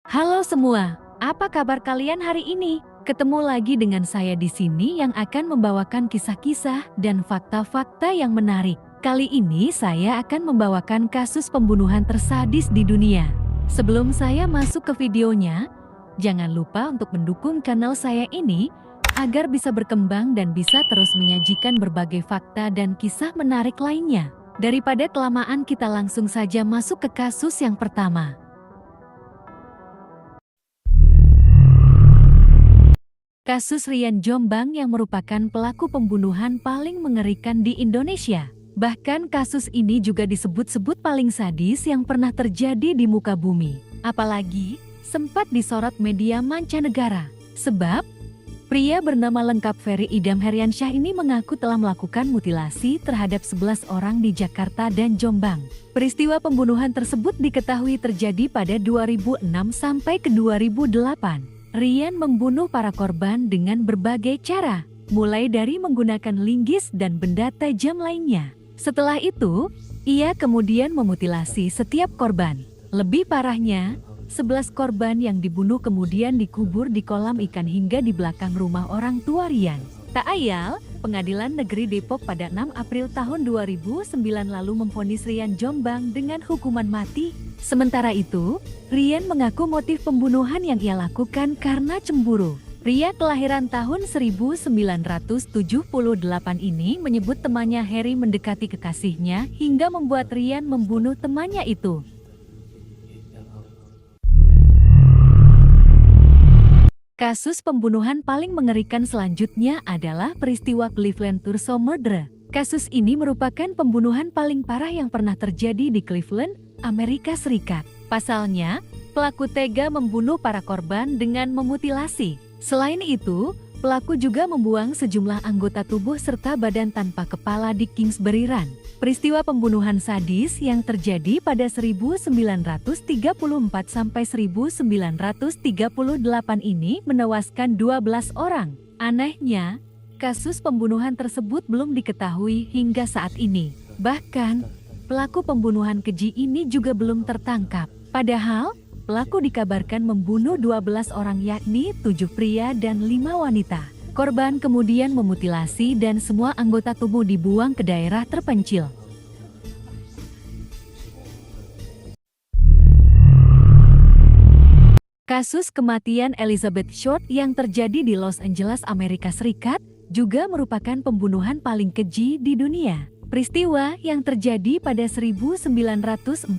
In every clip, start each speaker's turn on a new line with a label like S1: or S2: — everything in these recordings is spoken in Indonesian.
S1: Halo semua, apa kabar kalian hari ini? Ketemu lagi dengan saya di sini yang akan membawakan kisah-kisah dan fakta-fakta yang menarik. Kali ini saya akan membawakan kasus pembunuhan tersadis di dunia. Sebelum saya masuk ke videonya, jangan lupa untuk mendukung kanal saya ini agar bisa berkembang dan bisa terus menyajikan berbagai fakta dan kisah menarik lainnya. Daripada kelamaan, kita langsung saja masuk ke kasus yang pertama. Kasus Rian Jombang yang merupakan pelaku pembunuhan paling mengerikan di Indonesia. Bahkan kasus ini juga disebut-sebut paling sadis yang pernah terjadi di muka bumi. Apalagi sempat disorot media mancanegara. Sebab pria bernama lengkap Ferry Idam Heriansyah ini mengaku telah melakukan mutilasi terhadap 11 orang di Jakarta dan Jombang. Peristiwa pembunuhan tersebut diketahui terjadi pada 2006 sampai ke 2008. Rian membunuh para korban dengan berbagai cara, mulai dari menggunakan linggis dan benda tajam lainnya. Setelah itu, ia kemudian memutilasi setiap korban. Lebih parahnya, 11 korban yang dibunuh kemudian dikubur di kolam ikan hingga di belakang rumah orang tua Rian. Tak ayal, Pengadilan Negeri Depok pada 6 April tahun 2009 lalu memvonis Rian Jombang dengan hukuman mati. Sementara itu, Rian mengaku motif pembunuhan yang ia lakukan karena cemburu. Pria kelahiran tahun 1978 ini menyebut temannya Harry mendekati kekasihnya hingga membuat Rian membunuh temannya itu. Kasus pembunuhan paling mengerikan selanjutnya adalah peristiwa Cleveland Turso Murder. Kasus ini merupakan pembunuhan paling parah yang pernah terjadi di Cleveland, Amerika Serikat. Pasalnya, pelaku tega membunuh para korban dengan memutilasi. Selain itu, pelaku juga membuang sejumlah anggota tubuh serta badan tanpa kepala di Kingsbury Run. Peristiwa pembunuhan sadis yang terjadi pada 1934 sampai 1938 ini menewaskan 12 orang. Anehnya, kasus pembunuhan tersebut belum diketahui hingga saat ini. Bahkan, pelaku pembunuhan keji ini juga belum tertangkap. Padahal, pelaku dikabarkan membunuh 12 orang yakni 7 pria dan 5 wanita. Korban kemudian memutilasi dan semua anggota tubuh dibuang ke daerah terpencil. Kasus kematian Elizabeth Short yang terjadi di Los Angeles, Amerika Serikat, juga merupakan pembunuhan paling keji di dunia. Peristiwa yang terjadi pada 1947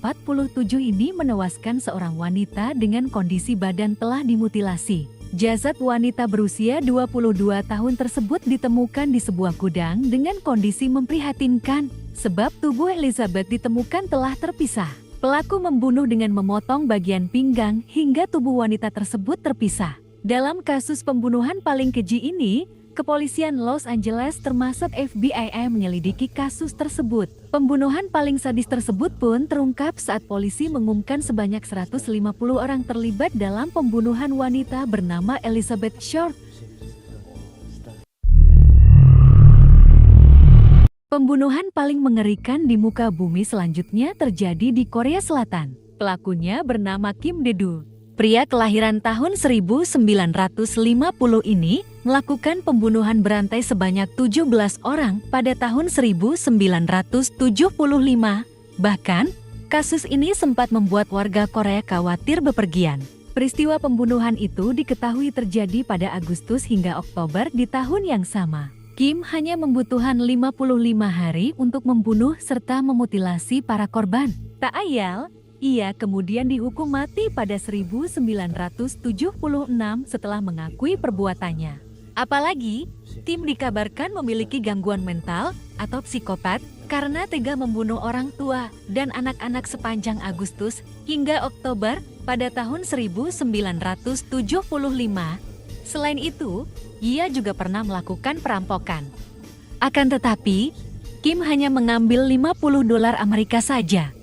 S1: ini menewaskan seorang wanita dengan kondisi badan telah dimutilasi. Jasad wanita berusia 22 tahun tersebut ditemukan di sebuah gudang dengan kondisi memprihatinkan, sebab tubuh Elizabeth ditemukan telah terpisah. Pelaku membunuh dengan memotong bagian pinggang hingga tubuh wanita tersebut terpisah. Dalam kasus pembunuhan paling keji ini, Kepolisian Los Angeles termasuk FBI menyelidiki kasus tersebut. Pembunuhan paling sadis tersebut pun terungkap saat polisi mengumumkan sebanyak 150 orang terlibat dalam pembunuhan wanita bernama Elizabeth Short. Pembunuhan paling mengerikan di muka bumi selanjutnya terjadi di Korea Selatan. Pelakunya bernama Kim Dae-doo. Pria kelahiran tahun 1950 ini melakukan pembunuhan berantai sebanyak 17 orang pada tahun 1975. Bahkan, kasus ini sempat membuat warga Korea khawatir bepergian. Peristiwa pembunuhan itu diketahui terjadi pada Agustus hingga Oktober di tahun yang sama. Kim hanya membutuhkan 55 hari untuk membunuh serta memutilasi para korban. Tak ayal, ia kemudian dihukum mati pada 1976 setelah mengakui perbuatannya. Apalagi, Kim dikabarkan memiliki gangguan mental atau psikopat karena tega membunuh orang tua dan anak-anak sepanjang Agustus hingga Oktober pada tahun 1975. Selain itu, ia juga pernah melakukan perampokan. Akan tetapi, Kim hanya mengambil $50 Amerika saja.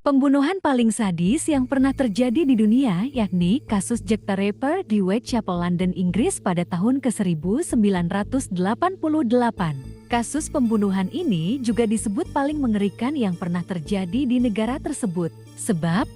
S1: Pembunuhan paling sadis yang pernah terjadi di dunia yakni kasus Jack the Ripper di Whitechapel, London, Inggris pada tahun ke-1988. Kasus pembunuhan ini juga disebut paling mengerikan yang pernah terjadi di negara tersebut. Sebab,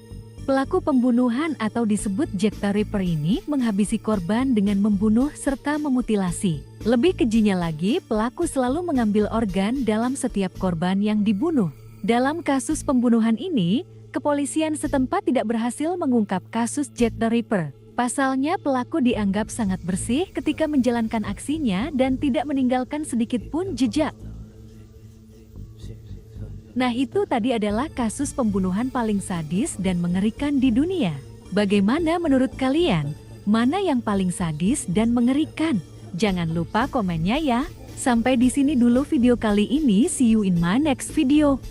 S1: pelaku pembunuhan atau disebut Jack the Ripper ini menghabisi korban dengan membunuh serta memutilasi. Lebih kejinya lagi, pelaku selalu mengambil organ dalam setiap korban yang dibunuh. Dalam kasus pembunuhan ini, kepolisian setempat tidak berhasil mengungkap kasus Jack the Ripper. Pasalnya, pelaku dianggap sangat bersih ketika menjalankan aksinya dan tidak meninggalkan sedikit pun jejak. Nah, itu tadi adalah kasus pembunuhan paling sadis dan mengerikan di dunia. Bagaimana menurut kalian? Mana yang paling sadis dan mengerikan? Jangan lupa komennya ya. Sampai di sini dulu video kali ini. See you in my next video.